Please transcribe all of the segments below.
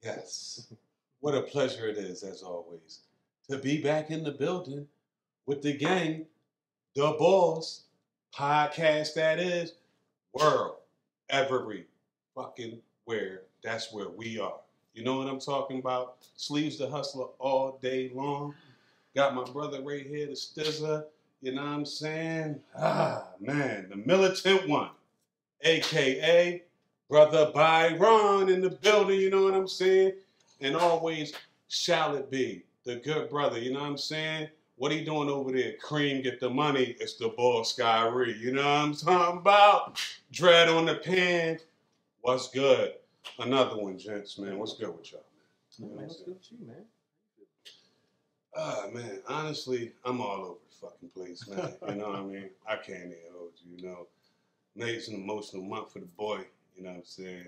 Yes. What a pleasure it is, as always, to be back in the building with the gang, the Bols podcast that is, world, every fucking where. That's where we are. You know what I'm talking about? Sleeves the Hustler all day long. Got my brother right here, the Stizza. You know what I'm saying? Ah, man, the militant one, a.k.a. Brother Byron in the building, you know what I'm saying? And always shall it be the good brother, you know what I'm saying? What he doing over there? Cream, get the money. It's the Boy Skyrie, you know what I'm talking about? Dread on the pan. What's good? Another one, gents, man. What's good with y'all, man? Man, what's good with you, man? Man, honestly, I'm all over the fucking place, man. You know what I mean? I can't even hold you, you know. May's an emotional month for the boy, you know what I'm saying?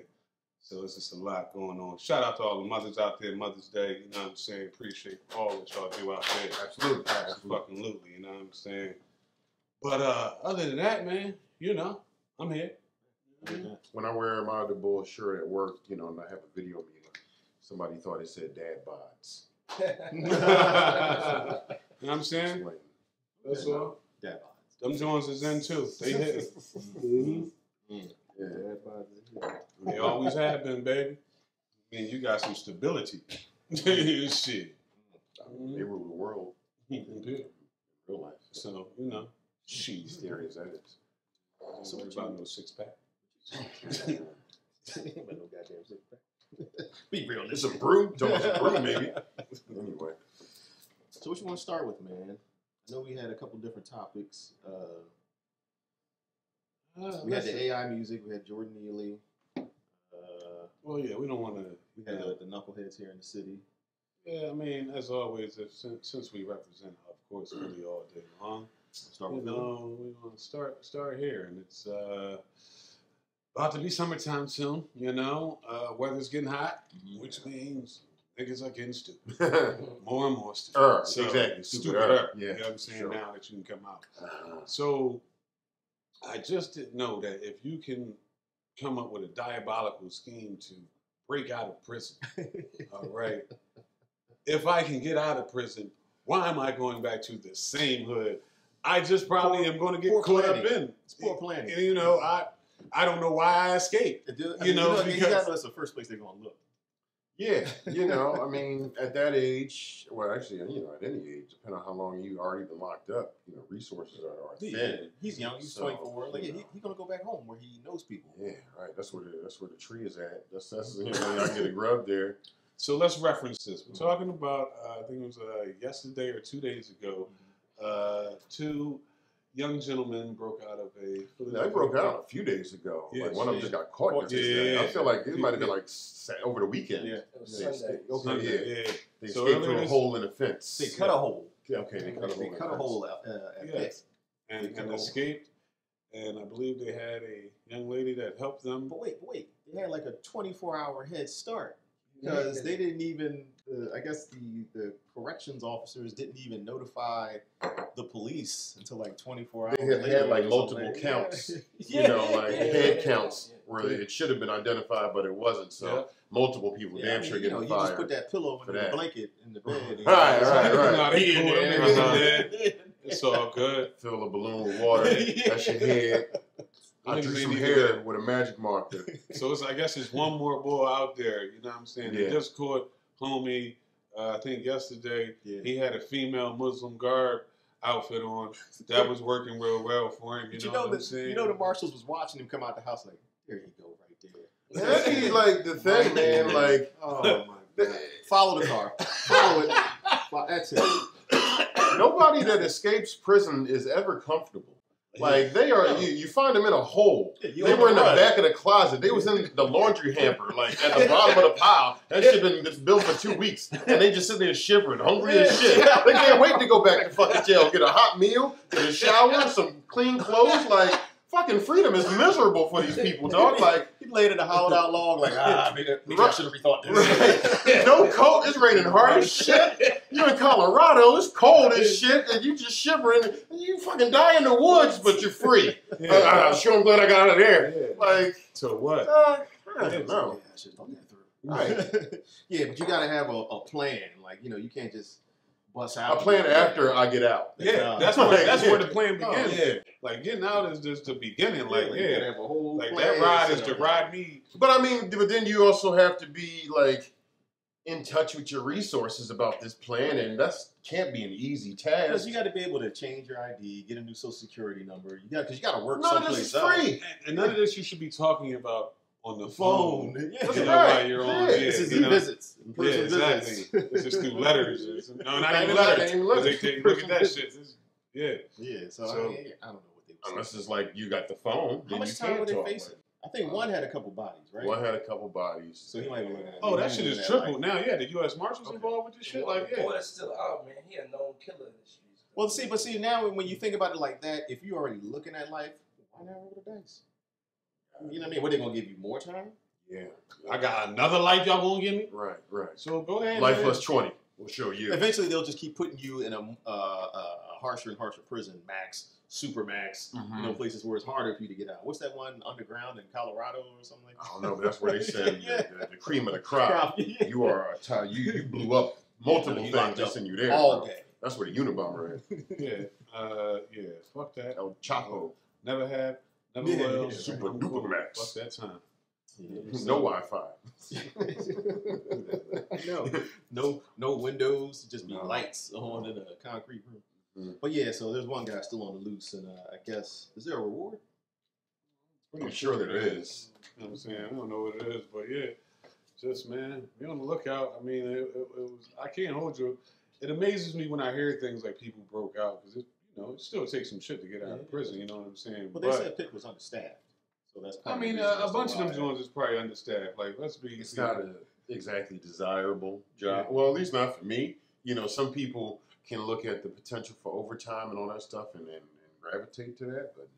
So it's just a lot going on. Shout out to all the mothers out there, Mother's Day, you know what I'm saying? Appreciate all that y'all do out there. Absolutely. Fucking, you know what I'm saying? But other than that, man, you know, I'm here. When I wear my The Bols shirt at work, you know, and I have a video meeting, somebody thought it said dad bods. You know what I'm saying? Explain. That's all. Dad bods. Them Jones is in too. They hit. Yeah. Dad bods is here. They always have been, baby. I mean, you got some stability. Shit. They rule the world Yeah. in real life. So, you know, She scary as that is. don't worry about no six pack. But no goddamn six pack. Be real. It's a brew. It's almost a brew, maybe. Anyway. So what you want to start with, man? I know we had a couple different topics. We had the AI music. We had Jordan Neely. Well, yeah, we don't want to. We had the knuckleheads here in the city. Yeah, I mean, as always, since we represent, of course, Philly all day long, Start you with Philly. know, we want to start here, and it's about to be summertime soon. You know, weather's getting hot, which means niggas are getting stupid, more and more stupid. Exactly. Stupider. Yeah. You know what I'm saying? Sure. Now that you can come out. So I just didn't know that if you can come up with a diabolical scheme to break out of prison, all right, if I can get out of prison, why am I going back to the same hood? I just probably am going to get caught up in. It's poor planning. And, you know, I don't know why I escaped. You know, because that's the first place they're going to look. Yeah, you know, I mean, at that age, well, actually, you know, at any age, depending on how long you already been locked up, you know, resources are thin. He's young. He's 24. Like, he's going to go back home where he knows people. Yeah, right. That's where the tree is at. That's you know, I get a grub there. So let's reference this. We're talking about, I think it was yesterday or 2 days ago, two young gentlemen broke out of a... They broke out a few days ago. Yeah, like one of them just got caught yesterday. Yeah. I feel like it might have been like over the weekend. Yeah. It was Sunday. Sunday, yeah. They So escaped through earlier a hole in the fence. They cut a hole. Yeah, okay, they cut a hole. They in the cut a fence. hole out at Yeah. Pitt. And escaped. And I believe they had a young lady that helped them. But wait. They had like a 24-hour head start. Because they didn't even, I guess the corrections officers didn't even notify the police until like 24 hours They later. had like or multiple something. counts, Yeah. you know, like Yeah. head counts where it should have been identified, but it wasn't. So multiple people Yeah, damn sure you know, getting you just fired. put that pillow for under the that. blanket in the bed. and- Right. No, they He in cool. Them there. niggas in there. It's all good. Fill a balloon with water. That's your head. I Niggas drew ain't some even hair there. with a magic marker. So it's, I guess it's one more boy out there. You know what I'm saying? They Yeah. just caught homie, I think yesterday. Yeah. He had a female Muslim garb outfit on. That was working real well for him. But You know what I'm saying? you know the marshals was watching him come out the house like, there you go, right there. That's like the thing, man. Like, Oh my God. Follow the car. Follow it. That's it. nobody that escapes prison is ever comfortable. Like they are, you find them in a hole. Yeah, They were in the back of the closet. They was in the laundry hamper, like at the bottom of the pile. That shit been built for 2 weeks, and they just sitting there shivering, hungry as shit. They can't wait to go back to fucking jail, get a hot meal, get a shower, some clean clothes. Like fucking freedom is miserable for these people, dog. Like He laid in a hollowed out log like, maybe I should have rethought this. right. No coat. It's raining hard as shit. You in Colorado, it's cold as shit, and you just shivering. And you fucking die in the woods, but you're free. Sure, I'm glad I got out of there. Yeah. Like, So what? I don't know. I should have thought that through. Right. Yeah, but you got to have a plan. Like, you can't just bust out. A plan after I get out. Yeah, that's where the plan begins. Yeah. Like, getting out is just the beginning. Like, you gotta have a whole like plan that ride is to ride me. But I mean, but then you also have to be like in touch with your resources about this plan, and can't be an easy task. Because you got to be able to change your ID, get a new social security number. Because you got to work None of someplace this is free. And none of this you should be talking about on the phone. Yeah. That's You know, right. while you're on. Yeah. This is visits. in-person Exactly. visits. It's just through letters. No, not even Not letters. even letters. They look at that shit. Yeah. Yeah, so I don't know what they were Unless it's like you got the phone. How much time were they facing? I think one had a couple bodies, right? One had a couple bodies. So he might be looking at Oh, that shit is triple now. Yeah, the U.S. Marshals involved with this shit. Like, yeah. Boy, that's still out, man. He a known killer in the streets. Well, see, now when you think about it like that, if you're already looking at life, why not roll the dice? You know what I mean? What, they gonna give you more time? Yeah. I got another life y'all gonna give me. Right. So go ahead. Life man. plus 20 will show you. Eventually, they'll just keep putting you in a harsher and harsher prison, max, super max. Places where it's harder for you to get out. What's that one underground in Colorado or something like that? I don't know, but that's where they send the cream of the crop. You are you blew up multiple things. They send you there all day. That's where the Unabomber is. Yeah. Fuck that. El Chapo. Never have. Never will. Super I'm duper cool. max. Fuck that time. No Wi-Fi. no windows, just be lights on in a concrete room. But yeah, so there's one guy still on the loose, and I guess, is there a reward? I'm sure there is. You know what I'm saying? I don't know what it is, but yeah, just man, be on the lookout. I mean, it was. I can't hold you. It amazes me when I hear things like people broke out because it still takes some shit to get out of prison. You know what I'm saying? Well, they said Pitt was understaffed, so that's. I mean, a bunch of them joints is probably understaffed. Like, let's be. It's not an exactly desirable job. Well, at least not for me. Some people can look at the potential for overtime and all that stuff and gravitate to that, but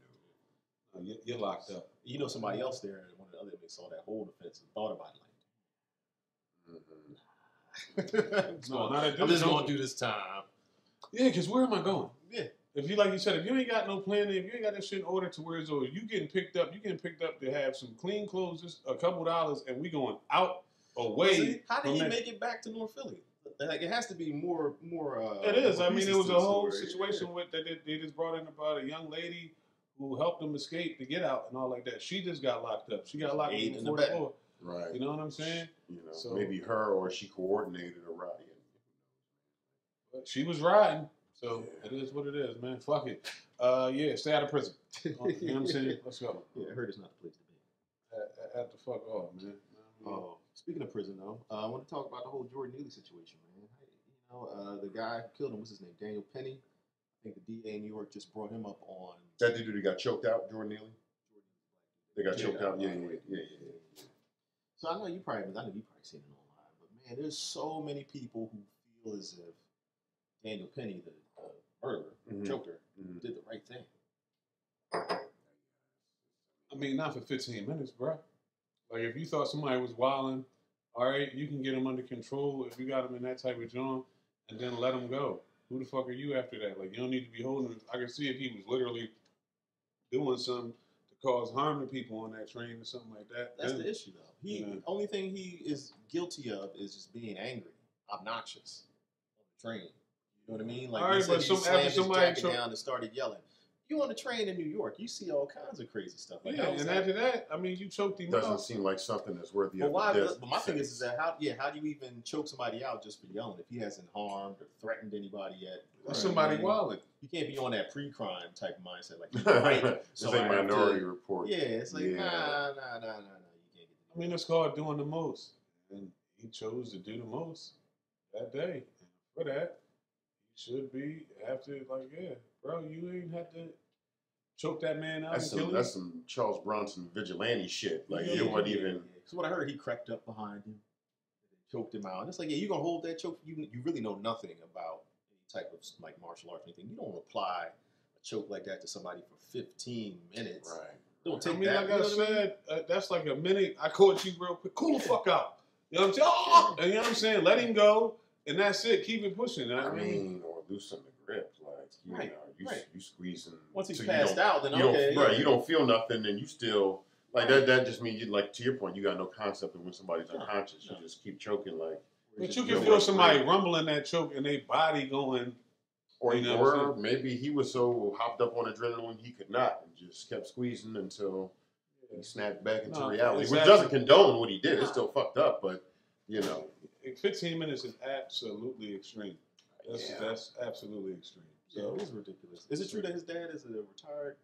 no. You're locked up. Somebody else there, one of the other inmates saw that hold offense and thought about it like, I'm just going to do this time. Yeah, because where am I going? Yeah. If you, like you said, if you ain't got no plan, if you ain't got that shit in order to where it's over, you getting picked up to have some clean clothes, just a couple dollars, and we going out away. How did he make it back to North Philly? Like, it has to be more. It is. I mean, it was a whole situation with that they just brought in about a young lady who helped them escape to get out and all like that. She just got locked up. She got locked up in the floor. Right. You know what I'm saying? So maybe her or she coordinated a ride. But she was riding, so it is what it is, man. Fuck it. Stay out of prison. You know what I'm saying? Let's go. Yeah, I heard it's not the place to be. At the fuck off, man. Speaking of prison, though, I want to talk about the whole Jordan Neely situation, man. The guy who killed him, what's his name? Daniel Penny. I think the DA in New York just brought him up on. That dude who got choked out, Jordan Neely? They got choked out? Yeah. So I know you probably seen it online, but man, there's so many people who feel as if Daniel Penny, the murderer, choker, did the right thing. I mean, not for 15 minutes, bro. Like, if you thought somebody was wilding, all right, you can get them under control if you got them in that type of joint, and then let them go. Who the fuck are you after that? Like, you don't need to be holding them. I can see if he was literally doing something to cause harm to people on that train or something like that. That's the issue, though. The only thing he is guilty of is just being angry, obnoxious on the train. You know what I mean? Like, all right, but slammed his jacket down and started yelling. You on the train in New York, you see all kinds of crazy stuff. Like, and after that, I mean, you choked him out. Doesn't seem like something that's worthy of death. But my thing is that how do you even choke somebody out just for yelling if he hasn't harmed or threatened anybody yet? That's somebody wilding. You can't be on that pre-crime type of mindset. Like, right, so it's a Minority Report. Yeah, it's like, nah. You can't get I mean, it's called doing the most. And he chose to do the most that day. And for that, he should have to, bro, you ain't have to choke that man out. That's some Charles Bronson vigilante shit. Like, it wasn't even. So what I heard, he crept up behind him, choked him out. And it's like, you're going to hold that choke? You really know nothing about any type of, like, martial arts or anything. You don't apply a choke like that to somebody for 15 minutes. Right. Don't take that. Like I said, that's like a minute. I caught you real quick. Cool the fuck out. You know what I'm saying? Oh! And you know what I'm saying? Let him go, and that's it. Keep it pushing. I mean, or loosen the grip. Like, you squeezing. Once he's passed out, then you don't feel nothing, and you still, Like that just means you, like, to your point, you got no concept of when somebody's unconscious. You just keep choking like. But you can feel somebody rumbling that choke and their body going. Or maybe he was so hopped up on adrenaline he could not and just kept squeezing until he snapped back into reality, which doesn't condone what he did. It's still fucked up, but 15 minutes is absolutely extreme. That's absolutely extreme. So it is ridiculous. Is it true that his dad is a retired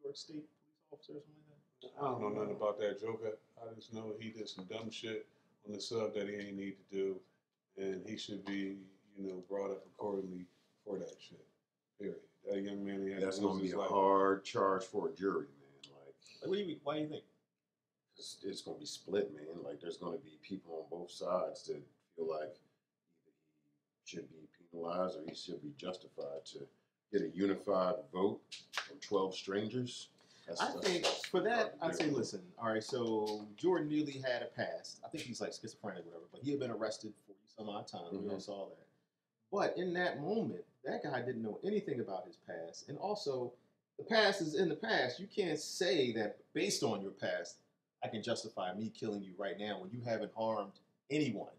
New York State police officer or something like that? I don't know nothing about that Joker. I just know he did some dumb shit on the sub that he ain't need to do, and he should be, brought up accordingly for that shit. Period. That young man, that's going to be a hard charge for a jury, man. Like, why do you think? It's going to be split, man. Like, there's going to be people on both sides that feel like he should be penalized or he should be justified to get a unified vote from 12 strangers. I think for that, I'd say, listen, all right, so Jordan Neely had a past. I think he's like schizophrenic or whatever, but he had been arrested for some odd time. Mm-hmm. We all saw that. But in that moment, that guy didn't know anything about his past. And also, the past is in the past. You can't say that based on your past, I can justify me killing you right now when you haven't harmed anyone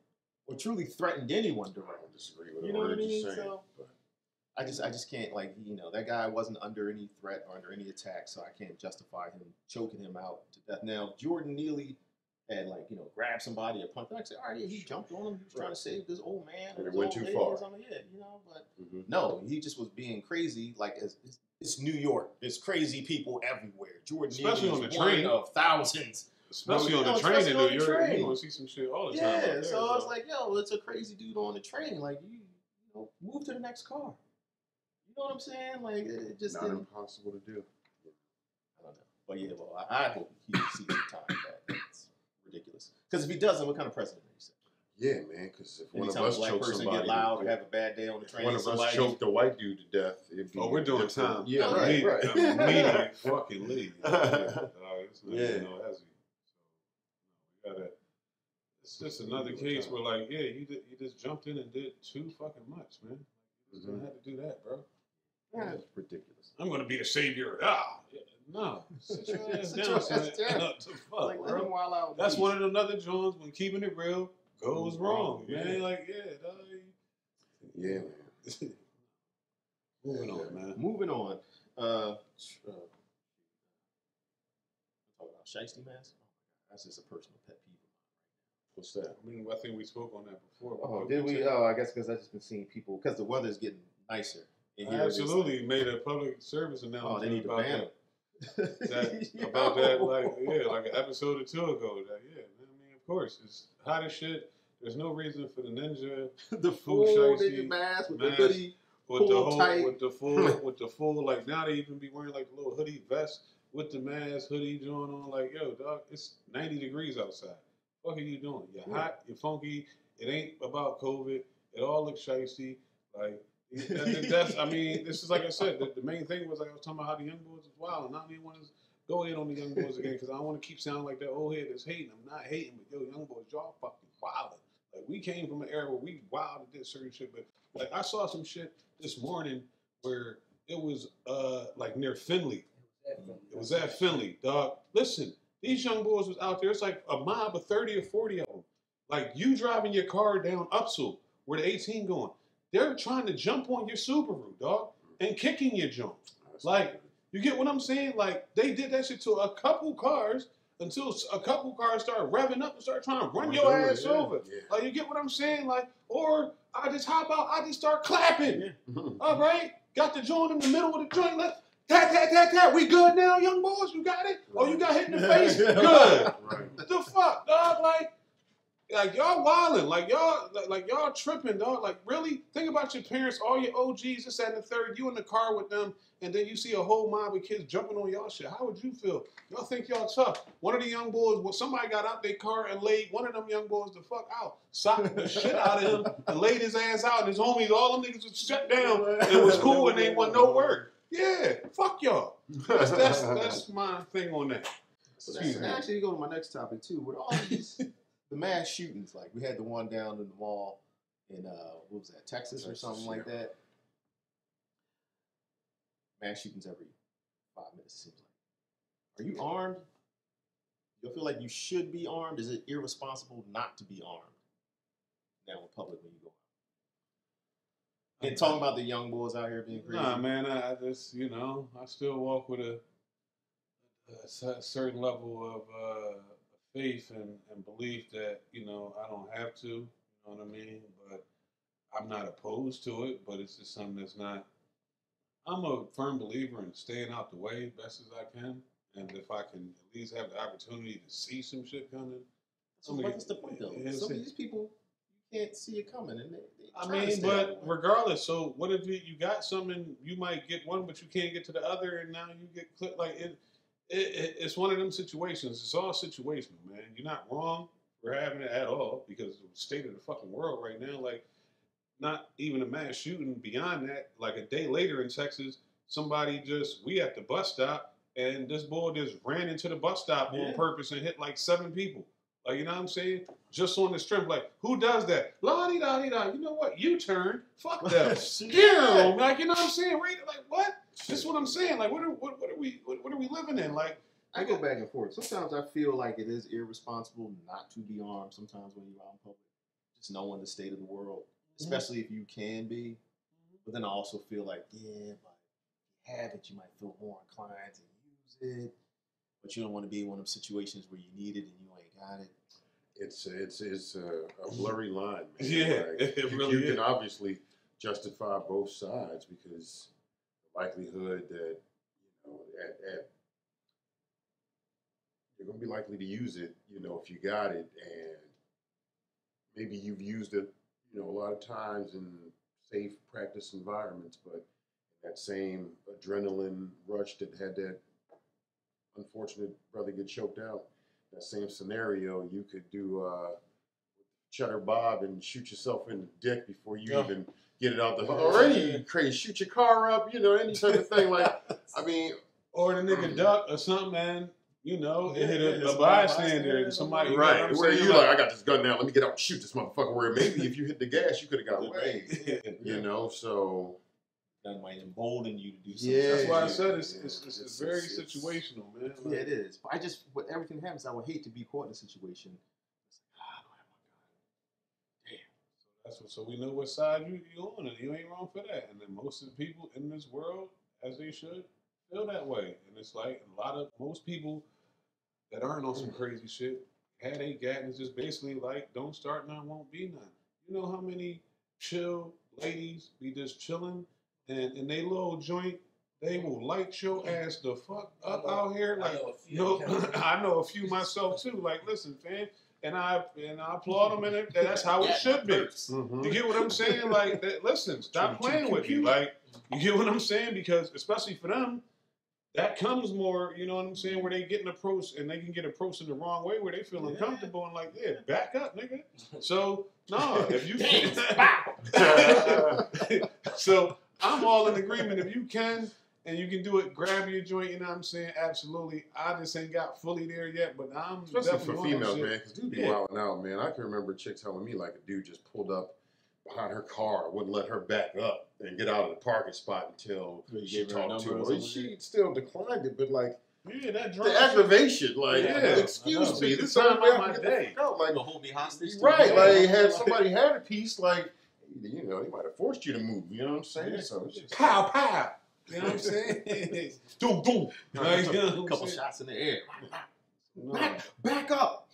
or truly threatened anyone directly. I don't disagree with you know what I mean? saying, so, I just can't, like, that guy wasn't under any threat or under any attack, so I can't justify him choking him out to death. Now, Jordan Neely had, like, grabbed somebody or punched him. I said, all right, yeah, he jumped on him. He was trying to save this old man. And it went too far. But no, he just was being crazy. Like, it's New York. There's crazy people everywhere. Jordan especially Neely on the train of thousands. Especially on the train in New York, you're going to see some shit all the time. Yeah, so I was like, yo, it's a crazy dude on the train. Like, you move to the next car. You know what I'm saying? Like, it just not impossible to do. I don't know. But yeah, well, I hope he sees the time that it's ridiculous. Because if he doesn't, what kind of precedent do you set? Yeah, man, because if one of Anytime us a black choke person somebody, get loud or have a bad day on the train, one of us choked a white dude to death. We're doing time. Yeah, right. Immediately fucking leave. It's just another case where, like, you just jumped in and did too fucking much, man. You just didn't have to do that, bro. That's ridiculous. I'm gonna be the savior. No. Sit your ass down. What the fuck, like, bro? While out that's one of the other Jones when keeping it real goes wrong, man. Like, dog. Yeah, man. Moving on, man. Moving on. Talk about shiesty mask. That's just a personal pet peeve. What's that? I mean, I think we spoke on that before. Oh, did we? Oh, I guess because I've just been seeing people because the weather's getting nicer. I absolutely made a public service announcement. Oh, they need to ban them. About that, like an episode or two ago. I mean, of course, it's hot as shit. There's no reason for the ninja, the full ninja mask with the hoodie, with the full, like now they even be wearing like the little hoodie vest with the mask, hoodie joint on. Like, yo, dog, it's 90 degrees outside. What are you doing? You're hot, you're funky. It ain't about COVID. It all looks shicey. Like, that's, I mean, this is like I said, the main thing was, like, I was talking about how the young boys is wild, and I don't even want to go in on the young boys again because I don't want to keep sounding like that old head that's hating. I'm not hating, but yo, young boys, y'all fucking wildin'. Like, we came from an era where we wild and did certain shit, but like I saw some shit this morning where it was like near Finley. It was at Finley, dog. Listen, these young boys was out there. It's like a mob of 30 or 40 of them. Like, you driving your car down Upsall, where the 18 going. They're trying to jump on your Subaru, dog, and kicking your jump. Like, you get what I'm saying? Like, they did that shit to a couple cars until a couple cars started revving up and started trying to run your ass over. Yeah. Like, you get what I'm saying? Like, or I just hop out, I just start clapping. Yeah. All right? Got the joint in the middle of the joint. Like, tat, tat, tat, tat. We good now, young boys? You got it? Right. Oh, you got hit in the face? Good. Right. The fuck, dog? Like y'all wilding, like y'all tripping, dog. Like, really, think about your parents, all your OGs, this, that, and the third. You in the car with them, and then you see a whole mob of kids jumping on y'all shit. How would you feel? Y'all think y'all tough? One of the young boys, somebody got out their car and laid one of them young boys the fuck out, socked the shit out of him, and laid his ass out. And his homies, all them niggas was shut down, and it was cool, and they want no work. Yeah, fuck y'all. That's my thing on that. So actually, go to my next topic too. With all these. The mass shootings, like we had the one down in the mall in what was that, Texas or something like that. Mass shootings every 5 minutes, it seems like. Are you armed? You feel like you should be armed? Is it irresponsible not to be armed now in public when you go out? And talking about the young boys out here being crazy. Nah, man, I just, I still walk with a certain level of faith and belief that, I don't have to, you know what I mean? But I'm not opposed to it, but it's just something that's not. I'm a firm believer in staying out the way best as I can. And if I can at least have the opportunity to see some shit coming. So what's the point, though? Some of these people, you can't see it coming. And but regardless, so what if you got something, you might get one, but you can't get to the other, and now you get clipped. Like, it's one of them situations. It's all situational, man. You're not wrong for having it at all, because the state of the fucking world right now, like, not even a mass shooting. Beyond that, like a day later in Texas, we at the bus stop, and this boy just ran into the bus stop on purpose and hit like 7 people. Like, you know what I'm saying? Just on the strength. Like, who does that? La-di-da-di-da. You know what? You turn. Fuck them. Like, you know what I'm saying? Right? Like, what? This is what I'm saying. Like, what are we living in? Like, I go back and forth. Sometimes I feel like it is irresponsible not to be armed sometimes when you're out in public. Just knowing the state of the world, especially if you can be. But then I also feel like, but if you have it, you might feel more inclined to use it. But you don't want to be in one of those situations where you need it and you ain't got it. It's a blurry line, man. Yeah, like, it really you is. can obviously justify both sides, because the likelihood that you're going to be likely to use it, if you got it, and maybe you've used it, a lot of times in safe practice environments, but that same adrenaline rush that had that unfortunate brother get choked out, that same scenario, you could do Cheddar Bob and shoot yourself in the dick before you even get it out the or any crazy, shoot your car up, any type of thing. Like, I mean, or the nigga duck or something, man. It hit a bystander and somebody. Right, where you like, I got this gun now, let me get out and shoot this motherfucker. Where maybe if you hit the gas, you could have got away. So. That might embolden you to do something. Yeah, that's why I said it's very situational, man. Yeah, it is. But with everything happens, I would hate to be caught in a situation. It's like, I don't have my gun. Damn. So we know what side you on, and you ain't wrong for that. And then most of the people in this world, as they should, feel that way. And it's like most people that aren't on some crazy shit had a gat, and it's just basically like, don't start none, won't be none. You know how many chill ladies be just chilling? And in they little joint, they will light your ass the fuck up out here. Like, I know a few myself too. Like, listen, fam, and I applaud them, and that's how it should be. You get what I'm saying? Like, listen, stop playing with me. Like, you get what I'm saying? Because especially for them, that comes more. You know what I'm saying? Where they getting approached, and they can get approached in the wrong way, where they feel uncomfortable and like, back up, nigga. So no, if you so. I'm all in agreement. If you can, and you can do it, grab your joint, you know what I'm saying? Absolutely. I just ain't got fully there yet, but I'm especially definitely for females, man, because dudes be wilding out, man. I can remember a chick telling me, like, a dude just pulled up behind her car, wouldn't let her back up and get out of the parking spot until she talked to her. She still declined it, but, like, the aggravation, like, excuse me, this time out my day. Like, hold me hostage. Right, like, had somebody had a piece, like, they might have forced you to move. You know what I'm saying? Yeah. So it's just pow, pow. You know what I'm saying? Doom, doom. Like, a couple shots in the air. Back up.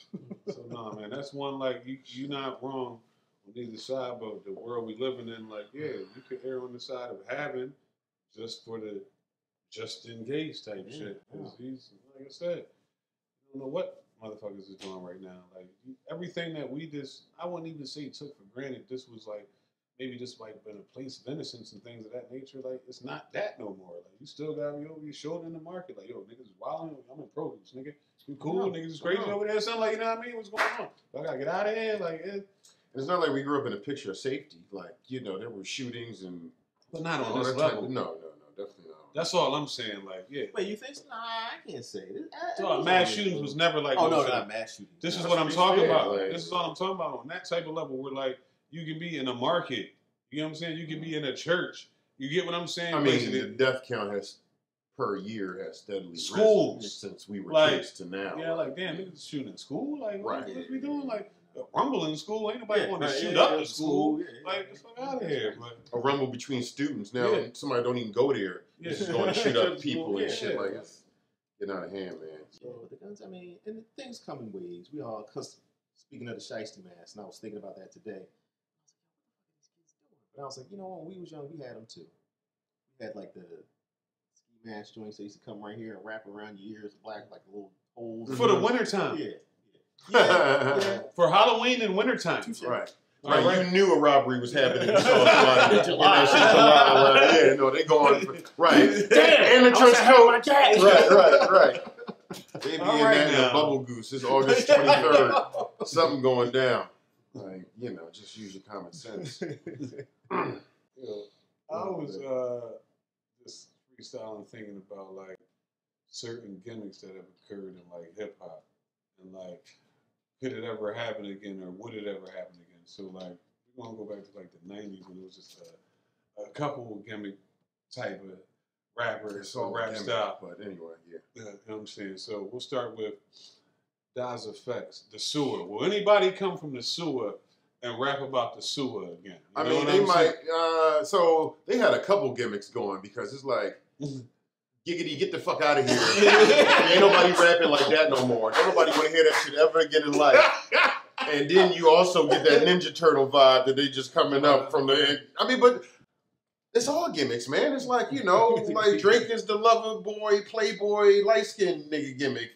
So no, man, that's one, like, you're not wrong on either side, but the world we living in, like, you could err on the side of having just for the just in case type shit. Because he's, like I said, I don't know what motherfuckers is doing right now. Like, everything that I wouldn't even say took for granted. This was like, maybe just like been a place of innocence and things of that nature. Like, it's not that no more. Like, you still got me over your shoulder in the market. Like, yo, niggas is wilding. I'm in produce, nigga. You cool? Niggas is crazy over there. Something like, you know what I mean? What's going on? I gotta get out of here. Like, it's not like we grew up in a picture of safety. Like, there were shootings and. But not on this level. No, definitely not. That's all I'm saying. Like, Wait, you think so? Nah, I can't say it. So mass shootings was never like. Oh no, not mass shootings. This is what I'm talking about. Like, this is all I'm talking about on that type of level. Where, like, you can be in a market. You know what I'm saying? You can be in a church. You get what I'm saying? I mean, the death count has per year has steadily Schools. risen since we were Like, kids to now. Yeah, like damn, niggas shooting in school. Like, what Right. we doing? Like, rumble in school. Ain't nobody want to shoot yeah, up yeah, in school. yeah, yeah. Like, the fuck out of here. But A rumble between students now. Yeah. Somebody don't even go there. Yeah. It's just going to shoot up people and Yeah. shit. Like it's getting out of hand, man. So the guns, I mean, and things come in waves. We all, because speaking of the shiesty mask, and I was thinking about that today. But I was like, you know, when we was young, we had them too. We had like the ski mask joints. They used to come right here and wrap around your ears, black like little holes. for the wintertime. Yeah. Yeah. For Halloween and wintertime. Right. All Like right. you knew a robbery was happening. You saw somebody in July. July. Yeah, no, they going right. And the trench coat. Right. They be All in right that now. bubble goose. It's August 23rd. Something going down. Like, you know, just use your common sense. I was just freestyling, thinking about like certain gimmicks that have occurred in like hip hop, and like, could it ever happen again, or would it ever happen again? So like, we're gonna go back to like the '90s when it was just a couple gimmick type of rapper It's or all rap gimmick, style. but anyway, yeah. You know what I'm saying? So we'll start with Das Effects, the sewer. Will anybody come from the sewer and rap about the sewer again? You I know mean, what they I'm might. saying? So they had a couple gimmicks going because it's like, giggity, get the fuck out of here. Ain't nobody rapping like that no more. Don't nobody want to hear that shit ever again in life. And then you also get that Ninja Turtle vibe that they just coming up from the. I mean, but it's all gimmicks, man. It's like, you know, like Drake is the lover boy, playboy, light skinned nigga gimmick.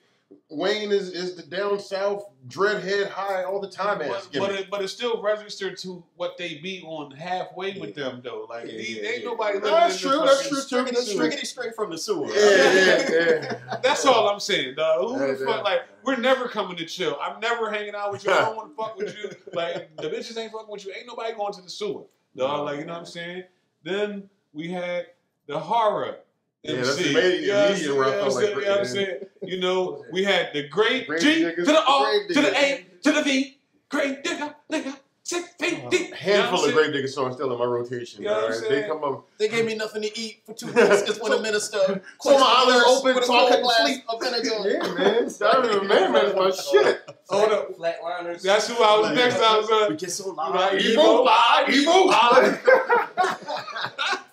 Wayne is the down south, dreadhead high all the time ass gimmick. But it's still registered to what they be on halfway with them though. Like ain't nobody living That's in the true. That's fucking true. Striggity straight from the sewer. Yeah. That's all I'm saying, dog. Who the Yeah. fuck? Like, we're never coming to chill. I'm never hanging out with you. I don't want to fuck with you. Like, the bitches ain't fucking with you. Ain't nobody going to the sewer, dog. Like, you know what I'm saying? Then we had the horror Yeah, MC. that's the immediate where I felt like you know what I'm saying? You know, we had the great Grave G diggers, to the R grave to the diggers. A to the V. Great digger, nigga, 6 feet deep. Handful of Grave Digger songs still in my rotation. You know what I'm All right? They saying? come up. They gave me nothing to eat for 2 weeks. It's when a minister. So my eyes are open, with a so I cold couldn't glass sleep. of vinegar. Yeah, man. Man is my shit. Hold up. Flatliners. That's who I was next. I was We get so loud. Right. Evo.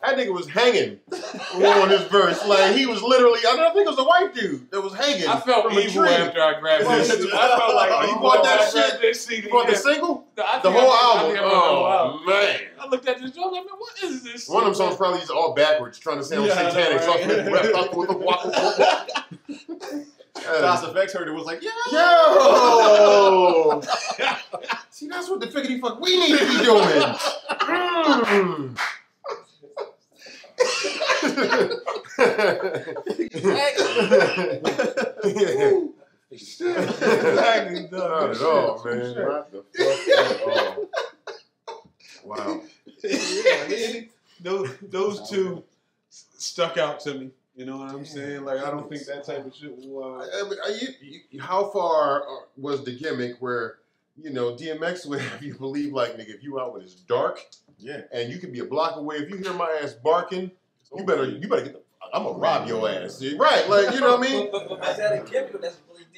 That nigga was hanging on his verse. Like, he was literally, I think it was a white dude that was hanging. I felt from a evil tree. after I grabbed this. I felt like You evil bought that after I shit? grabbed this CD. You bought the Yeah. single? I The think whole I album? think I bought the whole album. Oh, man. I looked at this joint, like, man, what is this? One of them songs probably is all backwards, trying to sound satanic. So I right. rap up with a waka Das Effects heard it was like, yeah. Yo! See, that's what the figgity fuck we need to be doing. Exactly, Not at all, man. Not the fuck at all. Wow. Those two stuck out to me. You know what I'm saying? Like, I don't think that type of shit will. I mean, how far was the gimmick where, you know, DMX would have you believe, like, nigga, if you out when it's dark, Yeah. and you can be a block away, if you hear my ass barking, you better get the. I'm gonna rob your ass, right? Like, you know what I mean? But that's that a gimmick.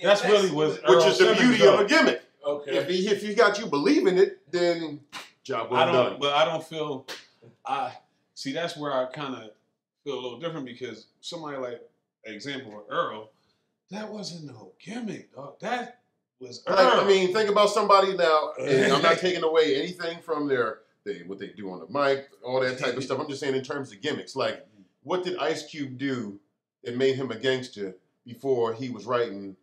That's really was. Which is the beauty of a gimmick. Okay. If he got you believing it, then job well done. But I don't feel. I see. That's where I kind of feel a little different because somebody like, example, Earl, that wasn't no gimmick, dog. That was Earl. Like, I mean, think about somebody now, and I'm not taking away anything from what they do on the mic, all that type of stuff. I'm just saying in terms of gimmicks. Like, what did Ice Cube do that made him a gangster before he was writing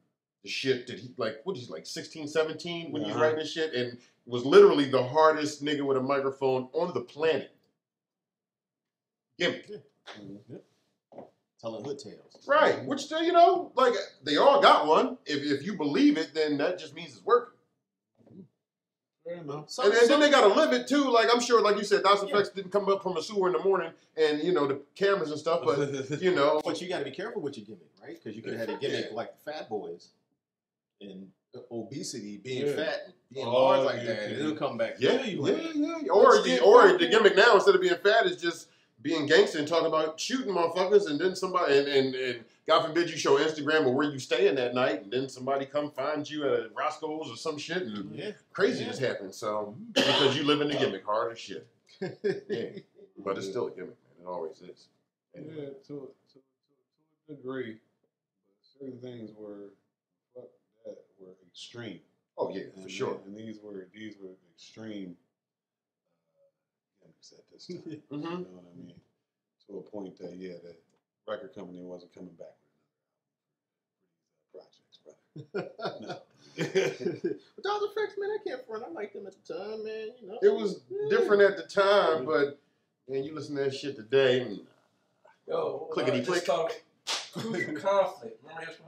the shit that he, like, what is he, like 16, 17 when he's writing this shit, and was literally the hardest nigga with a microphone on the planet. Gimmick. Telling hood tales. Right, which, you know, like, they all got one. If you believe it, then that just means it's working. Fair enough. And then they got to live it, too. Like, I'm sure, like you said, Das Effects didn't come up from a sewer in the morning and, you know, the cameras and stuff, but, you know. But you got to be careful with your gimmick, right? Because you could have had a gimmick like the Fat Boys and obesity, being fat, and being large like that, and it'll come back. Yeah, to you. yeah. Or the gimmick now, instead of being fat, is just being gangster and talking about shooting motherfuckers, and then somebody and God forbid you show Instagram or where you staying that night, and then somebody come find you at Roscoe's or some shit, and craziness happens. So because you live in the gimmick, hard as shit. Yeah, but it's still a gimmick, man. It always is. Anyway. Yeah, to a degree, but certain things were extreme. Oh yeah, for sure. And these were extreme gimmicks at this time. Mm-hmm. You know what I mean? To a point that the record company wasn't coming back with another album for these projects, brother. No. But those effects, man, I can't front. I liked them at the time, man. You know, It was different at the time, but man, you listen to that shit today, and clickety click. Crucial Conflict. Remember his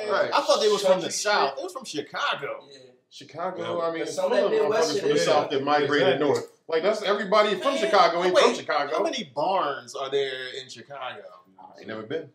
Right. I thought they was from the Country South. shit. They was from Chicago. Yeah. Chicago, I mean, But it's some full of of that Midwest motherfuckers from the shit South that migrated Exactly. north. Like, that's everybody from Man, Chicago ain't wait, from Chicago. How many barns are there in Chicago? I ain't never been.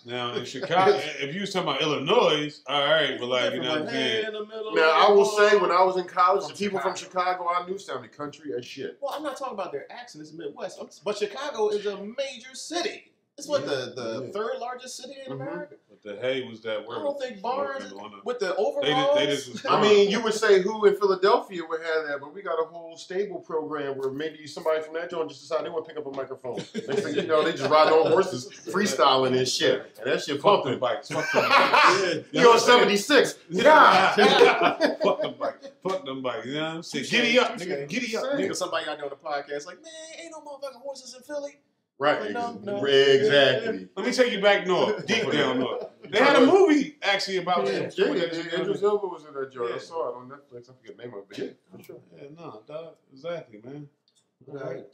Now in Chicago, if you was talking about Illinois, all right, but like, you know what I'm saying? Now, I will say, when I was in college, the people from Chicago I knew sounded country as shit. Well, I'm not talking about their accent. It's Midwest. But Chicago is a major city. It's what the third largest city in America. But the hay was that I word. don't think barns with the overalls. They just was I mean, you would say who in Philadelphia would have that, but we got a whole stable program where maybe somebody from that joint just decided they want to pick up a microphone. Next thing you know, they just ride on horses, freestyling and shit. And that shit fuck them pumping. bikes. Fuck them bikes. You on 76. God. Fuck them bikes. Fuck them bikes. You know what I'm saying? Giddy up, nigga. Giddy up, Nigga, nigga. somebody out there on the podcast like, man, ain't no motherfucking horses in Philly. Right. No. Exactly. Let me take you back north, deep down north. They had a movie actually about that. Andrew Silva was in that joint. I saw it on Netflix. I forget the name of it. But yeah, for sure. Yeah, no, dog. Exactly, man.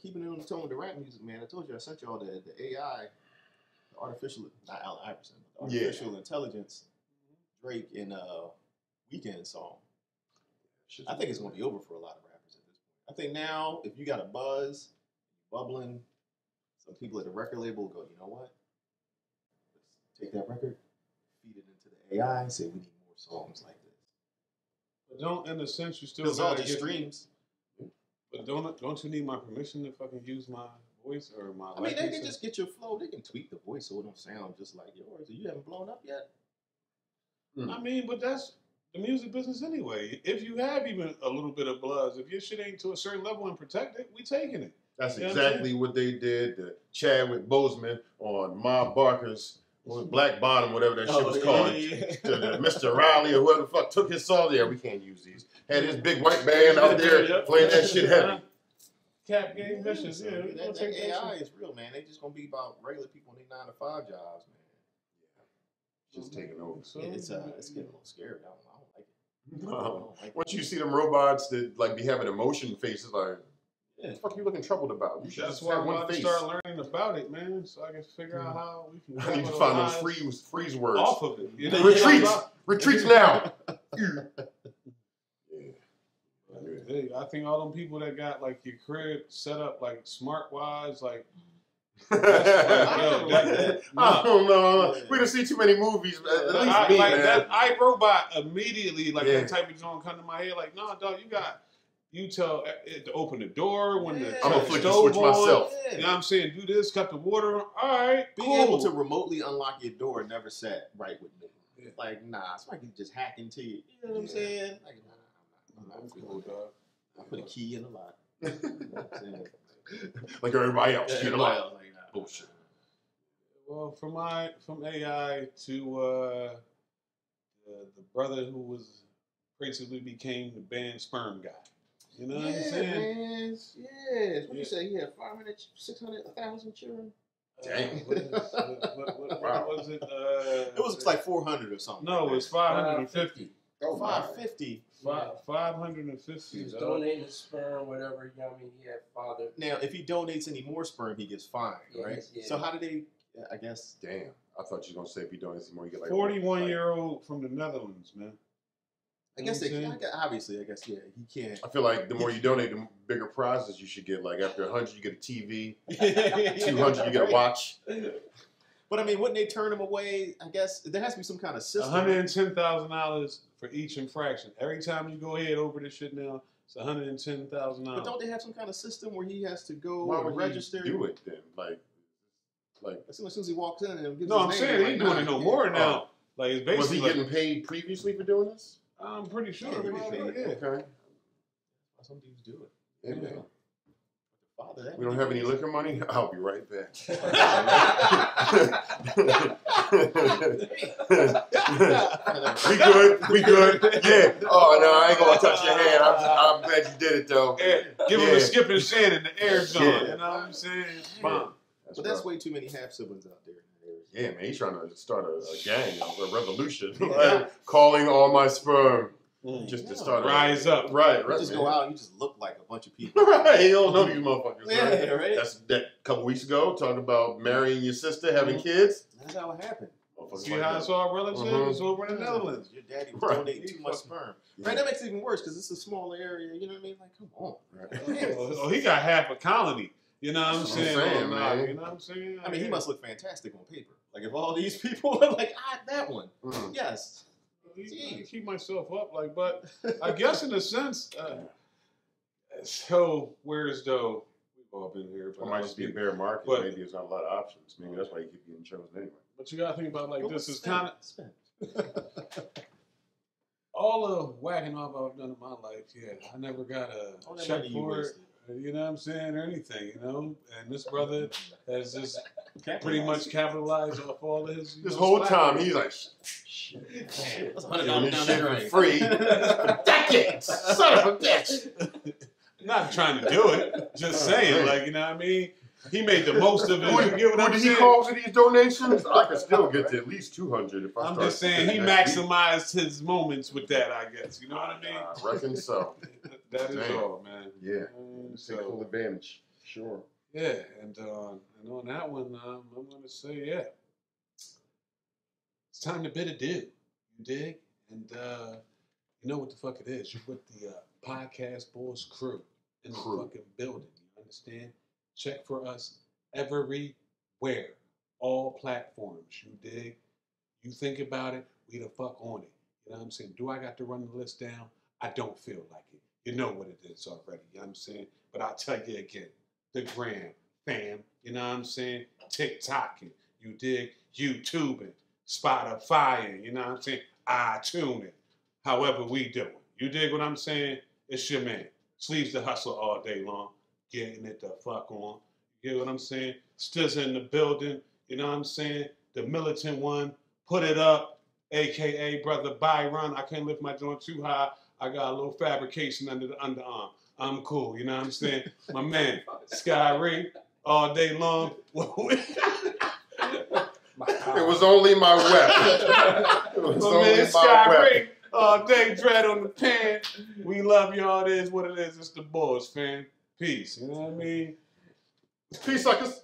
Keeping it on the tone with the rap music, man. I told you I sent y'all the AI, the artificial, not Allen Iverson, but the artificial intelligence Drake and Weeknd song. I think it's going to be over for a lot of rappers at this point. I think now, if you got a buzz, bubbling, some people at the record label will go, you know what? Let's take that record, feed it into the AI, and say we need more songs like this. But don't, in a sense, you still Because all gotta these get streams. But don't you need my permission to fucking use my voice or my? I mean, they can just get your flow. They can tweak the voice so it don't sound just like yours. You haven't blown up yet. I mean, but that's the music business anyway. If you have even a little bit of buzz, if your shit ain't to a certain level and protected, we taking it. That's You know exactly what they did to Chadwick Boseman on Ma Barker's Black Bottom, whatever that shit was called. To Mr. Riley or whoever the fuck took his song. Yeah, we can't use these. Had his big white band out there playing that shit heavy. Cap game vicious, yeah. That AI is real, man. They just gonna be about regular people in their 9-to-5 jobs, man. Just taking over. Yeah, it's getting a little scary. I don't like it. Once you see them robots that like be having emotion faces, like, yeah. what the fuck you looking troubled about? You should That's just why have I'm one about to face. start learning about it, man, so I can figure out how we can I need to find those freeze words. off of it. You know? Retreats now. Hey, I think all them people that got like your crib set up like smart wise, like I don't know. We didn't see too many movies. At least me, man. that iRobot immediately, like that type of joint come to my head. Like, no, dog, you tell it to open the door when the I'm gonna flick the stove switch on. myself. You know what I'm saying? Do this, cut the water on. All right, Being able to remotely unlock your door never sat right with me. Yeah. Like, nah, somebody can just hack into you. You know what I'm saying? Like, nah, I'm not cool, dog. I put a key in the lock. You know what I'm saying? Like everybody else. Yeah, You know, like, like, nah. bullshit. Well, from AI to the brother who was basically became the band sperm guy. You know what I'm saying? Man. Yes. What do you say? He had 500, 600, 1,000 children? Dang. What was it? It was like 400 or something. No, it was 550. Oh, 550. 550. He was donating his sperm, whatever. You know what I mean? He had father. Now, if he donates any more sperm, he gets fined, Yeah, right? yeah. So how did they? I guess. Damn. I thought you were gonna say if you don't see more, you get like 41-year-old from the Netherlands, man. I guess You know they. what I'm saying? Obviously, I guess he can't. I feel like the more you donate, the bigger prizes you should get. Like after 100, you get a TV. 200, you get a watch. But I mean, wouldn't they turn him away? I guess there has to be some kind of system. $110,000 for each infraction. Every time you go ahead over this shit now, It's $110,000. But don't they have some kind of system where he has to go Why and would register? he do it then? Like As soon as he walks in and gives No, his I'm name, saying they're he ain't like, doing it nah, no you more can't. now. Like it's was he basically. getting paid previously for doing this? I'm pretty sure. Yeah, Yeah. Okay. Some dudes do it. Yeah, man. Father, that We don't have any liquor money? I'll be right back. We good. Yeah. Oh, no, I ain't going to touch your hand. I'm glad you did it, though. Yeah. Give him Yeah. a skip and Shannon, the air zone. Yeah. You know what I'm saying? Bomb. But that's way too many half siblings out there. Yeah, man, he's trying to start a gang, a revolution. Like, calling all my sperm. Just to start Rise up. Right, You right. just man. go out and you just look like a bunch of people. Right, you don't know these motherfuckers. Yeah, right. That's that couple weeks ago, talking about marrying your sister, having kids. That's how it happened. See how it's all relative? It's over in the Netherlands. Your daddy was Right. donating too much sperm. Yeah. Right, that makes it even worse because it's a smaller area. You know what I mean? Like, come on. Right. Oh, he got half a colony. You know what I'm That's saying? what I'm saying, man. You know what I'm saying? I mean, he must look fantastic on paper. Like, if all these people are like, that one. Mm. Yes. I keep myself up, like, but I guess in a sense, so where's though? We've all been here, It but might just be a bear market. But- Maybe there's not a lot of options. Maybe that's why you keep getting chosen anyway. But you gotta think about like Go this is spend, kind of spend. all the whacking off I've done in my life. Yeah, I never got All a that check money you for it. wasted. You know what I'm saying, or anything. You know, and this brother has just Capitalized. pretty much capitalized off all of his. This whole time, he's like, That's doing $100 this down shit the for drain. free for decades. Son of a bitch. Not trying to do it, just saying, like, you know what I mean? He made the most of it. You get what Who I'm did he saying? call for these donations? I could still get to at least 200 if I I'm start just saying he next week. maximized his moments with that, I guess. You know what I mean? I reckon so. That is Damn. all, man. Yeah. Take full So, advantage. Sure. yeah, and on that one, I'm going to say, yeah. It's time to bid adieu. You dig? And you know what the fuck it is. You're with the Podcast Boys crew in the fucking building. You understand? Check for us everywhere. All platforms. You dig? You think about it, we the fuck on it. You know what I'm saying? Do I got to run the list down? I don't feel like it. You know what it is already. You know what I'm saying? But I'll tell you again. The gram, fam. You know what I'm saying? TikToking. You dig? YouTubing. Spotify. You know what I'm saying? iTunes. However we do it. You dig what I'm saying? It's your man. Sleeves the hustle all day long. Getting it the fuck on. You get what I'm saying? Stiz in the building. You know what I'm saying? The militant one. Put it up. AKA Brother Byron. I can't lift my joint too high. I got a little fabrication under the underarm. I'm cool. You know what I'm saying? My man, Sky Ray, all day long. It was only my weapon. It was My only man, my Sky weapon. Ray, all day dread on the pan. We love y'all. It is what it is. It's the boys, fam. Peace. You know what I mean? Peace, suckers.